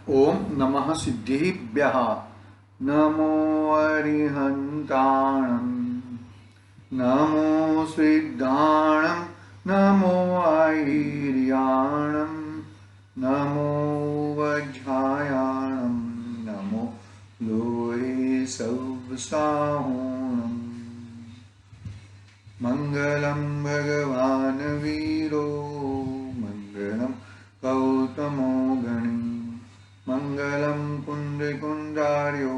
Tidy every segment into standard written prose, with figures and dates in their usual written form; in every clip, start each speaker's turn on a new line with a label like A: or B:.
A: ओम नमः सिद्धिभ्यः नमो अरिहन्ताणं नमो सिद्धाणं नमो ऐर्याणं नमो वज्रायाणं नमो लोये सवसाहोणम् मंगलम भगवान वीरो मंगलम गौतमो गणी मंगलम कुंडार्यो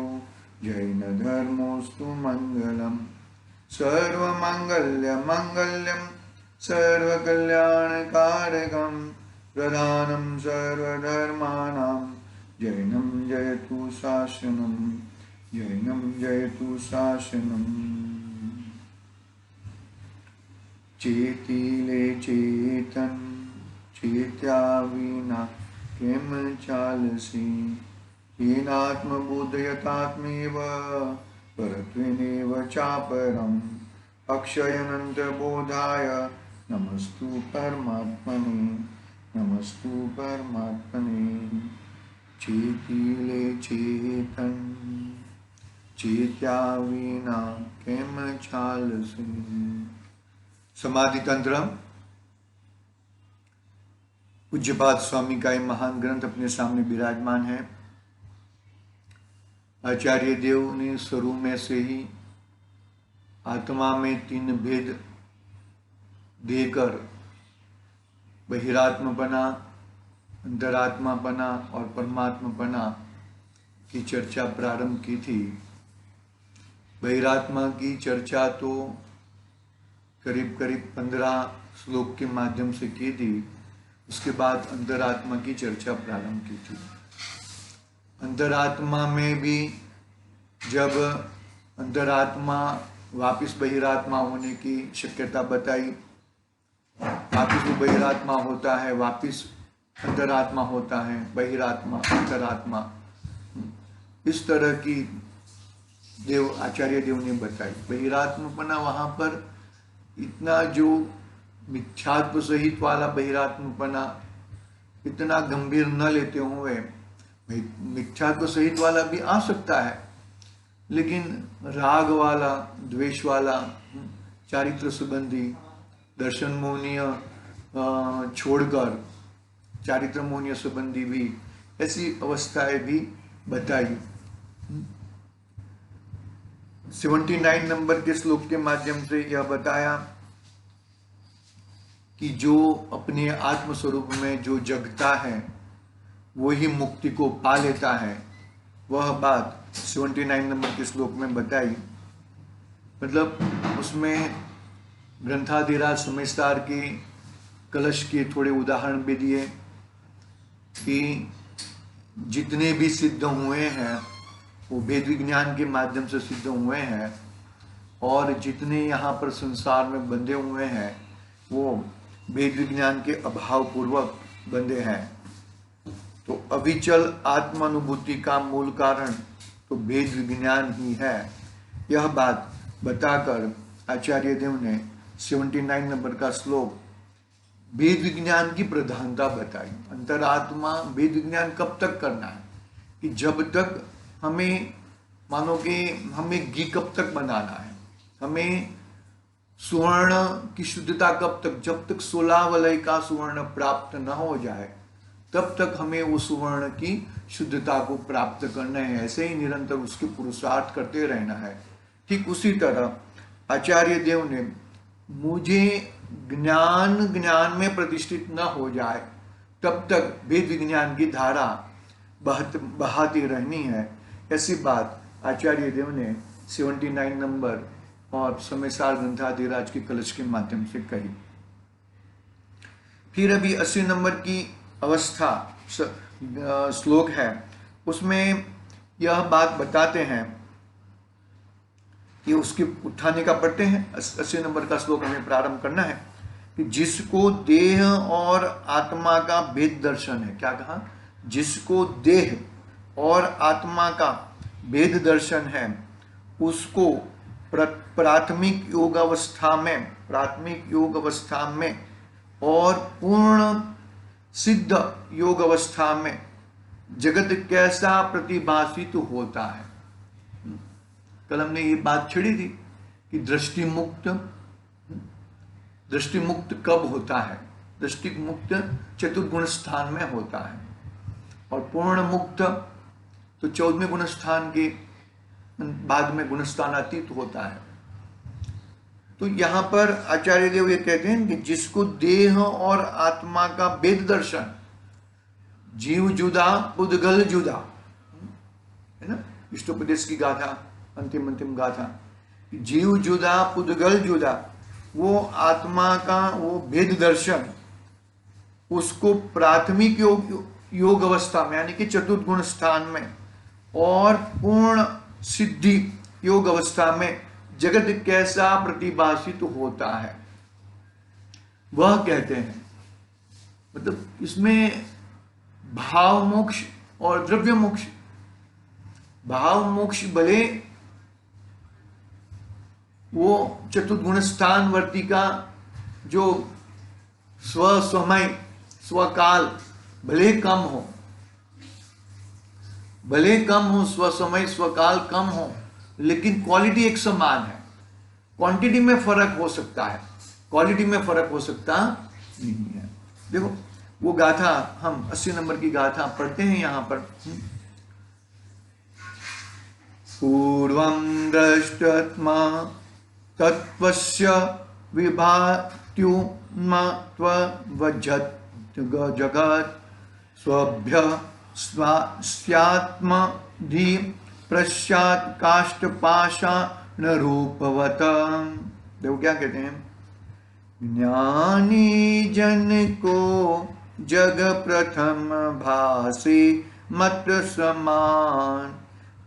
A: जैन धर्मोस्तु मंगलम सर्वमंगल्य मंगल्यम सर्वकल्याणकारकम प्रधानम सर्वधर्माणां जैनम जयतु शासनम जैनम जयतु शासनम। चेतीले चेतन चेत्या विना किम चालसी येनात्मबोधयतात्मेव परत्वेनेव चापरम् अक्षयनन्तबोधाय नमस्तु परमात्मने नमस्तु परमात्मने। चेतीले चेतन चेत्या विना किम चालसी। समाधि तंत्र। पूज्यपाद स्वामी का ये महान ग्रंथ अपने सामने विराजमान है। आचार्य देव ने शुरू में से ही आत्मा में तीन भेद देकर बहिरात्मपना, अंतरात्मापना और परमात्मापना की चर्चा प्रारंभ की थी। बहिरात्मा की चर्चा तो करीब 15 श्लोक के माध्यम से की थी। उसके बाद अंतरात्मा की चर्चा प्रारंभ की थी। अंतरात्मा में भी जब अंतरात्मा वापिस बहिरात्मा होने की शक्यता बताई, वापिस वो बहिरात्मा होता है, वापिस अंतरात्मा होता है, बहिरात्मा अंतरात्मा, इस तरह की आचार्य देव ने बताई। बहिरात्मपना वहां पर इतना जो मिथ्यात्व सहित वाला बहिरात्मपना इतना गंभीर न लेते हुए, मिथ्यात्व सहित वाला भी आ सकता है, लेकिन राग वाला, द्वेष वाला, चारित्र संबंधी, दर्शन मोहनीय छोड़कर चारित्र मोहनीय संबंधी भी ऐसी अवस्थाएं भी बताई। 79 नंबर के श्लोक के माध्यम से यह बताया कि जो अपने आत्म स्वरूप में जो जगता है वही मुक्ति को पा लेता है। वह बात 79 नंबर के श्लोक में बताई। मतलब उसमें ग्रंथाधिराज समयसार के कलश के थोड़े उदाहरण भी दिए कि जितने भी सिद्ध हुए हैं वो वेद विज्ञान के माध्यम से सिद्ध हुए हैं, और जितने यहाँ पर संसार में बंधे हुए हैं वो वेद विज्ञान के अभाव पूर्वक बंधे हैं। तो अविचल आत्मानुभूति का मूल कारण तो वेद विज्ञान ही है। यह बात बताकर आचार्य देव ने 79 नंबर का श्लोक वेद विज्ञान की प्रधानता बताई। अंतरात्मा वेद विज्ञान कब तक करना है कि जब तक हमें, मानो कि हमें घी कब तक बनाना है, हमें सुवर्ण की शुद्धता कब तक, जब तक 16 वलय का सुवर्ण प्राप्त न हो जाए तब तक हमें उस सुवर्ण की शुद्धता को प्राप्त करना है। ऐसे ही निरंतर उसके पुरुषार्थ करते रहना है। ठीक उसी तरह आचार्य देव ने मुझे ज्ञान में प्रतिष्ठित न हो जाए तब तक वेद विज्ञान की धारा बहाती रहनी है। ऐसी बात आचार्य देव ने 79 नंबर और समयसार ग्रंथाधिराज के कलश के माध्यम से कही। फिर अभी 80 नंबर की अवस्था श्लोक है, उसमें यह बात बताते हैं कि उसके उठाने का पढ़ते हैं। 80 नंबर का श्लोक हमें प्रारंभ करना है कि जिसको देह और आत्मा का भेद दर्शन है। क्या कहा? जिसको देह और आत्मा का भेद दर्शन है उसको प्राथमिक योग अवस्था में और पूर्ण सिद्ध योग अवस्था में जगत कैसा प्रतिभाषित होता है। कल हमने ये बात छेड़ी थी कि दृष्टि मुक्त कब होता है? दृष्टि मुक्त चतुर्गुण स्थान में होता है, और पूर्ण मुक्त तो 14वें गुण स्थान के बाद में गुणस्थान अतीत होता है। तो यहां पर आचार्य देव ये कहते हैं कि जिसको देह और आत्मा का भेद दर्शन, जीव जुदा पुद्गल जुदा, है ना, इष्टोपदेश की गाथा, अंतिम गाथा, जीव जुदा पुद्गल जुदा, वो आत्मा का वो भेद दर्शन, उसको प्राथमिक योग अवस्था में यानी कि चतुर्गुण स्थान में और पूर्ण सिद्धि योग अवस्था में जगत कैसा प्रतिभाषित होता है वह कहते हैं। मतलब इसमें भाव मोक्ष और द्रव्य मोक्ष, भाव मोक्ष भले वो चतुर्गुण स्थान वर्ती का जो स्वसमय स्वकाल भले कम हो, स्वसमय स्वकाल कम हो, लेकिन क्वालिटी एक समान है। क्वांटिटी में फर्क हो सकता है, क्वालिटी में फर्क हो सकता नहीं है। देखो वो गाथा हम 80 नंबर की गाथा पढ़ते हैं यहां पर। पूर्वं दृष्टात्मा तत्वस्य विभात्युन्मत्ववज्जत् जगत् स्वभ्य स्यात्मधि प्रस्यात् काष्ठपाषाण रूपवत। देखो क्या कहते हैं, ज्ञानी जन को जग प्रथम भासी मत समान,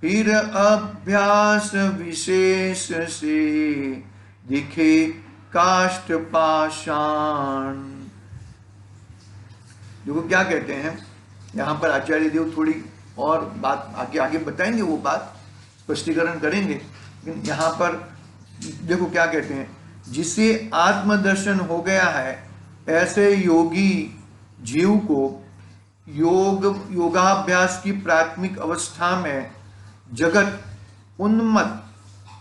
A: फिर अभ्यास विशेष से दिखे काष्ठ पाषाण। देखो क्या कहते हैं यहाँ पर आचार्य देव, थोड़ी और बात आगे बताएंगे, वो बात स्पष्टीकरण करेंगे, लेकिन यहाँ पर देखो क्या कहते हैं, जिसे आत्मदर्शन हो गया है ऐसे योगी जीव को योगाभ्यास की प्राथमिक अवस्था में जगत उन्मत्त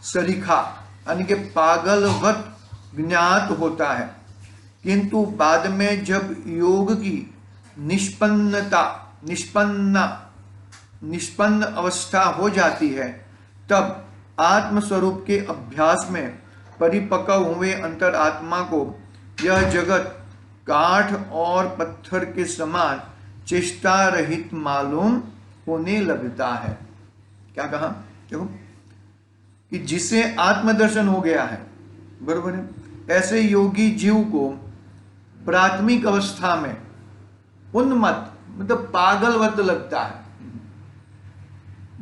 A: सरीखा यानी कि पागलवत ज्ञात होता है, किंतु बाद में जब योग की निष्पन्न अवस्था हो जाती है तब आत्मस्वरूप के अभ्यास में परिपक्व हुए अंतरात्मा को यह जगत काठ और पत्थर के समान चेष्टा रहित मालूम होने लगता है। क्या कहा? देखो कि जिसे आत्मदर्शन हो गया है, बरोबर है, ऐसे योगी जीव को प्राथमिक अवस्था में उन्मत्त मतलब पागलवत लगता है।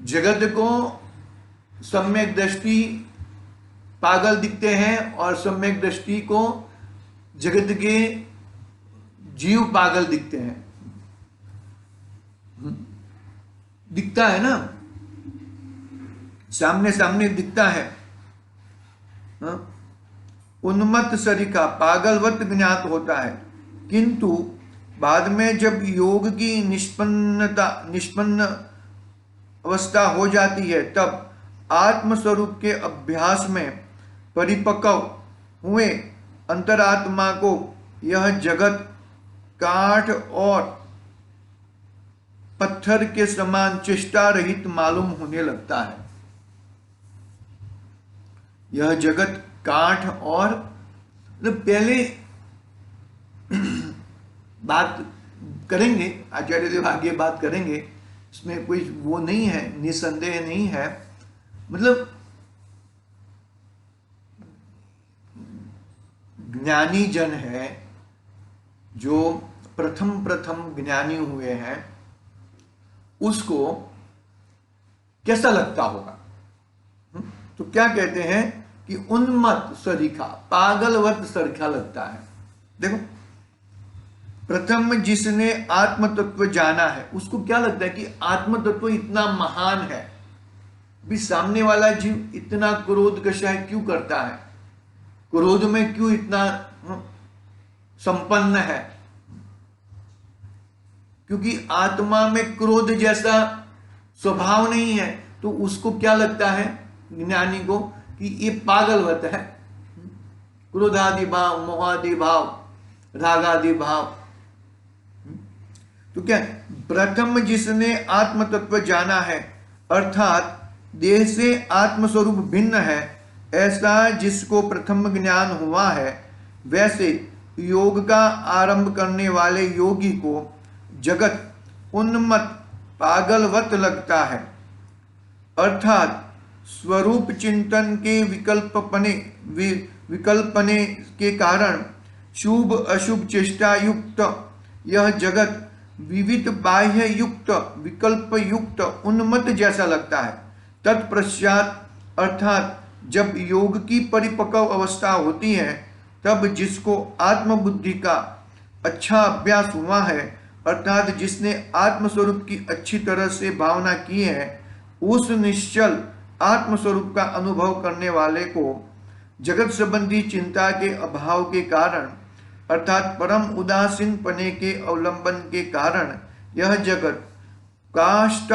A: जगत को सम्यक दृष्टि पागल दिखते हैं और सम्यक दृष्टि को जगत के जीव पागल दिखते हैं। दिखता है ना, सामने सामने दिखता है। उन्मत्त सरीखा पागलवत ज्ञात होता है, किंतु बाद में जब योग की निष्पन्न अवस्था हो जाती है तब आत्मस्वरूप के अभ्यास में परिपक्व हुए अंतरात्मा को यह जगत काठ और पत्थर के समान चेष्टा रहित मालूम होने लगता है। यह जगत काठ और पहले बात करेंगे, आचार्य देव आगे बात करेंगे, इसमें कोई वो नहीं है, निसंदेह नहीं है। मतलब ज्ञानी जन है जो प्रथम ज्ञानी हुए हैं, उसको कैसा लगता होगा? तो क्या कहते हैं कि उन्मत्त सरीखा पागलवत सरीखा लगता है। देखो प्रथम जिसने आत्म तत्व जाना है उसको क्या लगता है कि आत्म तत्व इतना महान है, भी सामने वाला जीव इतना क्रोध कषाय क्यों करता है, क्रोध में क्यों इतना संपन्न है, क्योंकि आत्मा में क्रोध जैसा स्वभाव नहीं है, तो उसको क्या लगता है ज्ञानी को कि ये पागलवत है। क्रोधादि भाव, मोहादि भाव, रागादि भाव। तो क्या प्रथम जिसने आत्म तत्व जाना है अर्थात देह से आत्मस्वरूप भिन्न है, ऐसा जिसको प्रथम ज्ञान हुआ है, वैसे योग का आरंभ करने वाले योगी को जगत उन्मत्त पागलवत लगता है। अर्थात स्वरूप चिंतन के विकल्पने के कारण शुभ अशुभ चेष्टा युक्त यह जगत विविध बाह्य युक्त विकल्प युक्त उन्मत्त जैसा लगता है। तत्पश्चात अर्थात जब योग की परिपक्व अवस्था होती है, तब जिसको आत्मबुद्धि का अच्छा अभ्यास हुआ है, अर्थात जिसने आत्मस्वरूप की अच्छी तरह से भावना की है, उस निश्चल आत्मस्वरूप का अनुभव करने वाले को जगत संबंधी चिंता के अभाव के कारण अर्थात परम उदासीन पने के अवलंबन के कारण यह जगत काष्ठ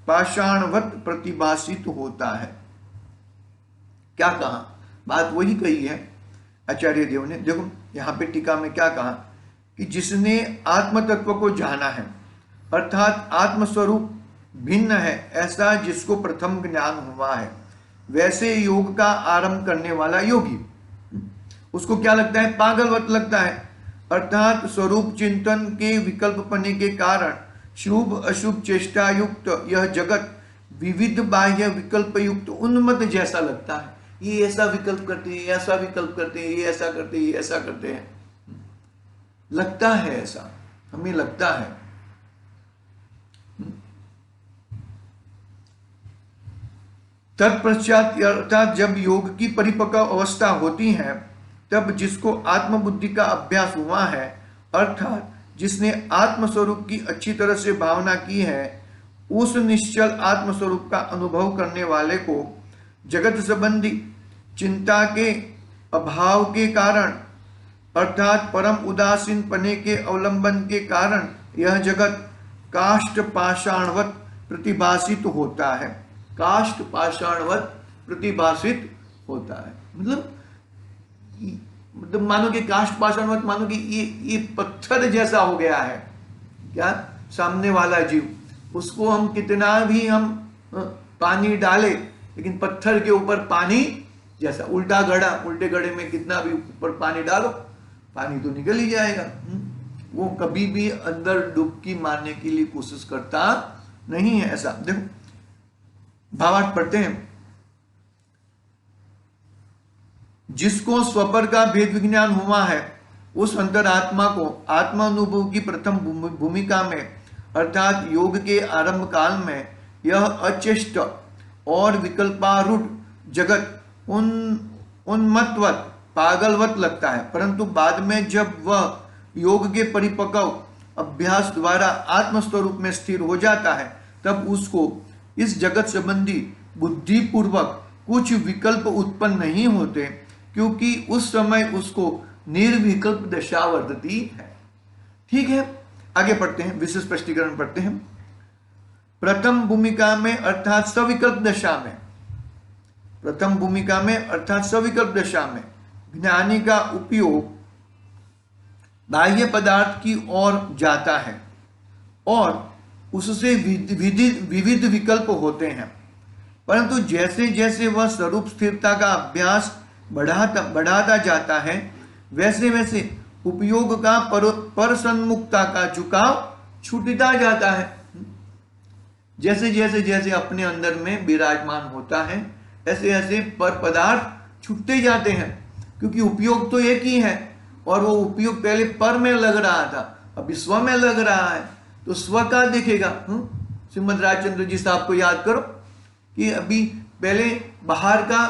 A: पाषाणवत प्रतिभासित होता है। क्या कहा? बात वही कही है आचार्य देव ने। देखो यहाँ पे टीका में क्या कहा कि जिसने आत्म तत्व को जाना है अर्थात आत्मस्वरूप भिन्न है, ऐसा जिसको प्रथम ज्ञान हुआ है, वैसे योग का आरंभ करने वाला योगी, उसको क्या लगता है? पागलवत लगता है। अर्थात स्वरूप चिंतन के विकल्पपने के कारण शुभ अशुभ चेष्टा युक्त यह जगत विविध बाह्य विकल्प युक्त उन्मत्त जैसा लगता है। ये ऐसा विकल्प करते हैं, ऐसा विकल्प करते हैं, ये ऐसा करते हैं, ये ऐसा करते हैं, लगता है ऐसा, हमें लगता है। तत्पश्चात अर्थात जब योग की परिपक्व अवस्था होती है, तब जिसको आत्मबुद्धि का अभ्यास हुआ है, अर्थात जिसने आत्मस्वरूप की अच्छी तरह से भावना की है, उस निश्चल आत्मस्वरूप का अनुभव करने वाले को जगत संबंधी चिंता के अभाव के कारण अर्थात परम उदासीन पने के अवलंबन के कारण यह जगत काष्ठ पाषाणवत प्रतिभासित होता है। काष्ठ पाषाणवत प्रतिभासित होता है मतलब मानो कि काष्ठ पाषाणवत, मानो कि ये पत्थर जैसा हो गया है। क्या? सामने वाला जीव, उसको हम कितना भी हम पानी डाले, लेकिन पत्थर के ऊपर पानी जैसा, उल्टा घड़ा, उल्टे घड़े में कितना भी ऊपर पानी डालो, पानी तो निकल ही जाएगा। वो कभी भी अंदर डुबकी मारने के लिए कोशिश करता नहीं है। ऐसा देखो भावार्थ पढ़ते हैं। जिसको स्वपर का भेद विज्ञान हुआ है, उस अंतरात्मा को आत्मानुभव की प्रथम भूमिका में अर्थात योग के आरंभ काल में यह अचेष्ट और विकल्पारूढ़ जगत उन्मत्तवत पागलवत लगता है, परंतु बाद में जब वह योग के परिपक्व अभ्यास द्वारा आत्मस्वरूप में स्थिर हो जाता है, तब उसको इस जगत संबंधी बुद्धिपूर्वक कुछ विकल्प उत्पन्न नहीं होते, क्योंकि उस समय उसको निर्विकल्प दशा वर्तती है। ठीक है, आगे पढ़ते हैं, विशेष स्पष्टीकरण पढ़ते हैं। प्रथम भूमिका में अर्थात सविकल्प दशा में, प्रथम भूमिका में अर्थात सविकल्प दशा में ज्ञानी का उपयोग बाह्य पदार्थ की ओर जाता है और उससे विविध विकल्प होते हैं, परंतु जैसे जैसे वह स्वरूप स्थिरता का अभ्यास बढ़ाता जाता है, वैसे वैसे उपयोग का पर सन्मुखता का झुकाव छूटता जाता है। जैसे जैसे जैसे अपने अंदर में विराजमान होता है, ऐसे ऐसे पर पदार्थ छूटते जाते हैं, क्योंकि उपयोग तो एक ही है और वो उपयोग पहले पर में लग रहा था, अभी स्व में लग रहा है, तो स्व का देखेगा। श्रीमद राजचंद्र जी साहब को याद करो कि अभी पहले बाहर का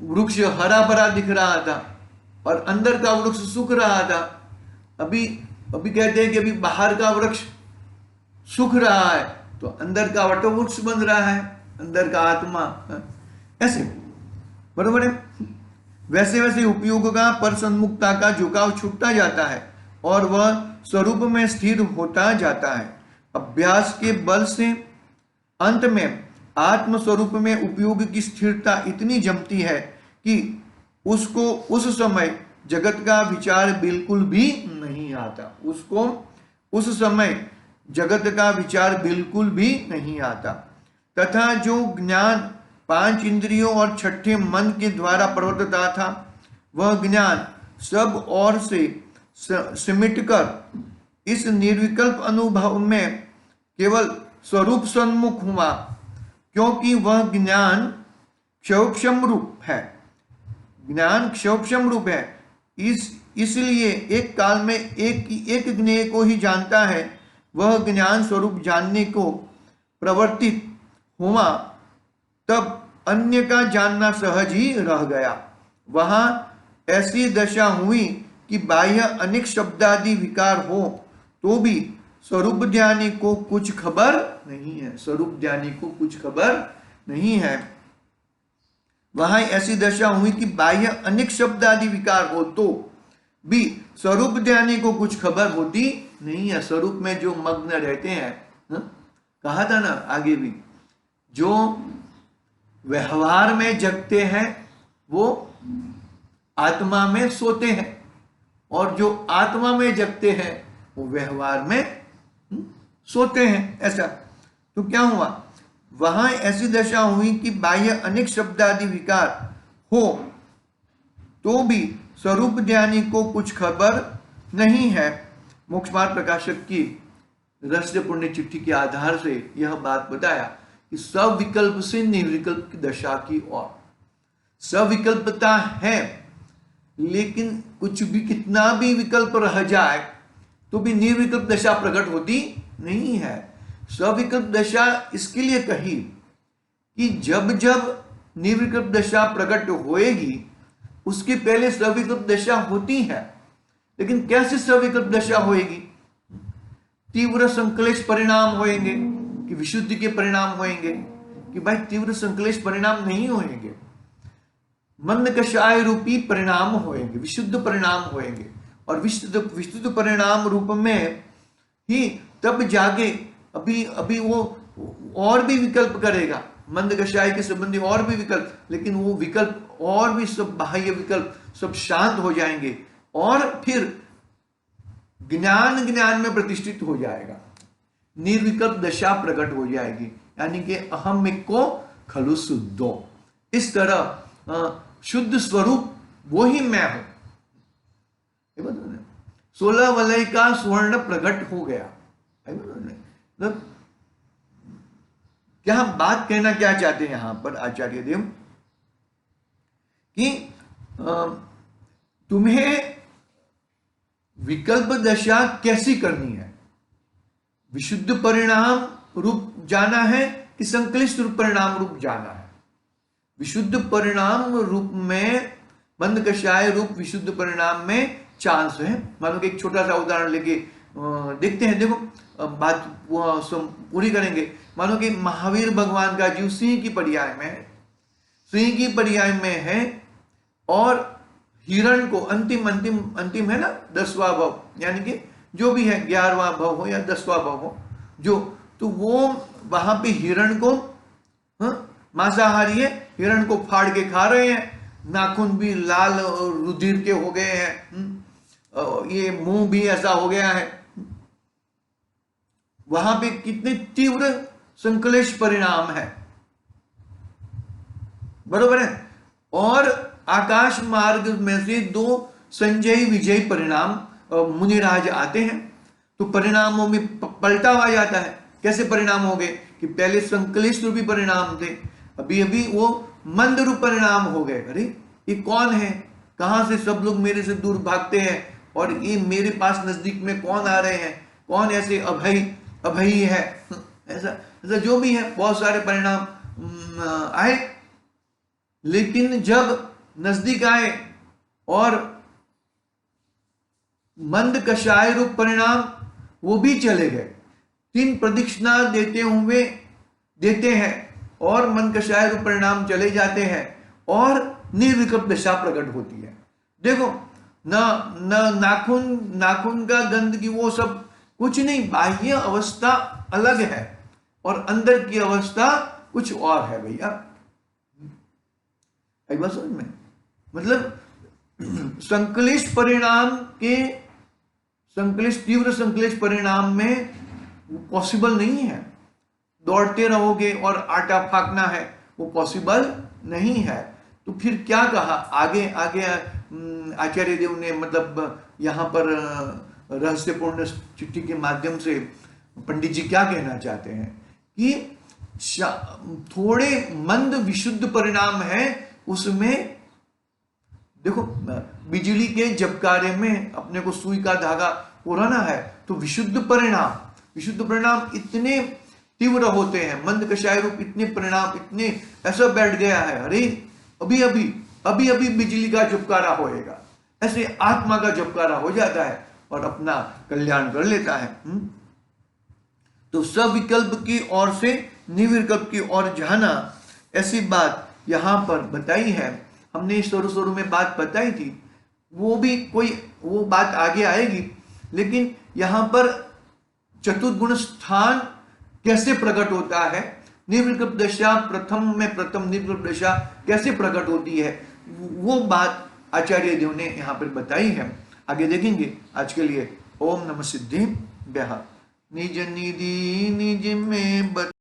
A: वृक्ष हरा भरा दिख रहा था और अंदर का वृक्ष सूख रहा था। अभी कहते हैं कि अभी बाहर का वृक्ष सूख रहा है तो अंदर का वट वृक्ष बन रहा है, अंदर का आत्मा, ऐसे बरोबर है। वैसे वैसे उपयोग का पर सन्मुखता का झुकाव छूटता जाता है और वह स्वरूप में स्थिर होता जाता है। अभ्यास के बल से अंत में आत्म स्वरूप में उपयोग की स्थिरता इतनी जमती है कि उसको उस समय जगत का विचार बिल्कुल भी नहीं आता। उसको उस समय जगत का विचार बिल्कुल भी नहीं आता। तथा जो ज्ञान 5 इंद्रियों और छठे मन के द्वारा प्रवर्तता था, वह ज्ञान सब ओर से सिमटकर इस निर्विकल्प अनुभव में केवल स्वरूप सन्मुख हुआ, क्योंकि वह ज्ञान क्षयोक्षम रूप है। ज्ञान क्षयोक्षम रूप है, इसलिए एक काल में एक ज्ञेय को ही जानता है। वह ज्ञान स्वरूप जानने को प्रवर्तित हुआ, तब अन्य का जानना सहज ही रह गया। वहां ऐसी दशा हुई कि बाह्य अनेक शब्दादि विकार हो तो भी स्वरूप ध्यानी को कुछ खबर नहीं है। स्वरूप ध्यानी को कुछ खबर नहीं है। वहां ऐसी दशा हुई कि बाह्य अनेक शब्दादि विकार हो तो भी स्वरूप ध्यानी को कुछ खबर होती नहीं है। स्वरूप में जो मग्न रहते हैं, कहा था ना आगे भी, जो व्यवहार में जगते हैं वो आत्मा में सोते हैं, और जो आत्मा में जगते हैं वो व्यवहार में सोते हैं। ऐसा तो क्या हुआ, वहां ऐसी दशा हुई कि बाह्य अनेक शब्दादि विकार हो तो भी स्वरूप ध्यानी को कुछ खबर नहीं है। मोक्ष मार्ग प्रकाशक की रहस्यपूर्ण चिट्ठी के आधार से यह बात बताया कि सविकल्प से निर्विकल्प की दशा की ओर। सविकल्पता है, लेकिन कुछ भी कितना भी विकल्प रह जाए तो भी निर्विकल्प दशा प्रकट होती नहीं है। सविकल्प दशा इसके लिए कही कि जब जब निर्विकल्प दशा प्रकट होएगी उसके पहले सविकल्प दशा होती है। लेकिन कैसे सविकल्प दशा होएगी? तीव्र संक्लेश परिणाम होएंगे कि विशुद्धि के परिणाम होएंगे? कि भाई तीव्र संक्लेश परिणाम नहीं होएंगे, मंद कषाय रूपी परिणाम होएंगे, विशुद्ध परिणाम होएंगे। और विशुद्ध परिणाम रूप में ही तब जाके अभी वो और भी विकल्प करेगा, मंद कषाय के संबंधी और भी विकल्प, लेकिन वो विकल्प और भी सब बाह्य विकल्प सब शांत हो जाएंगे और फिर ज्ञान में प्रतिष्ठित हो जाएगा, निर्विकल्प दशा प्रकट हो जाएगी, यानी कि अहम को खलु शुद्धो। इस तरह शुद्ध स्वरूप वो ही मैं हूं। 16 वलय का स्वर्ण प्रकट हो गया। क्या बात कहना क्या चाहते हैं यहां पर आचार्य देव कि तुम्हें विकल्प दशा कैसी करनी है? विशुद्ध परिणाम रूप जाना है कि संक्लिष्ट रूप परिणाम रूप जाना है? विशुद्ध परिणाम रूप में मंद कषाय रूप विशुद्ध परिणाम में चांस है। मानो कि एक छोटा सा उदाहरण लेके देखते हैं। देखो बात पूरी करेंगे। मानो कि महावीर भगवान का जीव सिंह की पर्याय में है, सिंह की पर्याय में है, और हिरण को अंतिम है ना 10वां भव, यानी कि जो भी है 11वां भव हो या 10वां भव हो, जो तो वो वहां पे हिरण को मांसाहारी है, हिरण को फाड़ के खा रहे हैं, नाखून भी लाल रुधिर के हो गए हैं, ये मुंह भी ऐसा हो गया है। वहां पे कितने तीव्र संक्लेश परिणाम है, बरोबर है। और आकाश मार्ग में से 2 संजय विजय परिणाम मुनिराज आते हैं, तो परिणामों में पलटा आ जाता है। कैसे परिणाम हो गए कि पहले संक्लिष्ट रूपी परिणाम थे, अभी वो मंद रूप परिणाम हो गए। अरे ये कौन है, कहां से सब लोग मेरे से दूर भागते हैं, और ये मेरे पास नजदीक में कौन आ रहे हैं, कौन ऐसे अभयी है, ऐसा जो भी है, बहुत सारे परिणाम आए। लेकिन जब नजदीक आए और मंद कषाय रूप परिणाम वो भी चले गए, 3 प्रदक्षिणा देते हैं और मंद कषाय रूप परिणाम चले जाते हैं और निर्विकल्प दशा प्रकट होती है। देखो न न नाखून का गंध की वो सब कुछ नहीं। बाह्य अवस्था अलग है और अंदर की अवस्था कुछ और है भैया। एक बात समझ में, मतलब संक्लिष्ट परिणाम के तीव्र संक्लिष्ट परिणाम में पॉसिबल नहीं है। दौड़ते रहोगे और आटा फाकना है, वो पॉसिबल नहीं है। तो फिर क्या कहा आगे आगे आचार्य देव ने, मतलब यहाँ पर रहस्यपूर्ण चिट्ठी के माध्यम से पंडित जी क्या कहना चाहते हैं कि थोड़े मंद विशुद्ध परिणाम है उसमें। देखो बिजली के झपकारे में अपने को सुई का धागा पुराना है, तो विशुद्ध परिणाम इतने तीव्र होते हैं, मंद कषाय रूप इतने परिणाम इतने ऐसा बैठ गया है, अरे अभी अभी बिजली का झपकारा होएगा, ऐसे आत्मा का झपकारा हो जाता है और अपना कल्याण कर लेता है। तो सविकल्प की ओर से निर्विकल्प की ओर जाना, ऐसी बात यहां पर बताई है। हमने शुरू में बात बताई थी, वो बात आगे आएगी, लेकिन यहां पर चतुर्गुण स्थान कैसे प्रकट होता है, निर्विकल्प दशा प्रथम निर्विकल्प दशा कैसे प्रकट होती है, वो बात आचार्य देव ने यहां पर बताई है। आगे देखेंगे। आज के लिए ओम नमः सिद्धिभ्यः। निज निधि निज में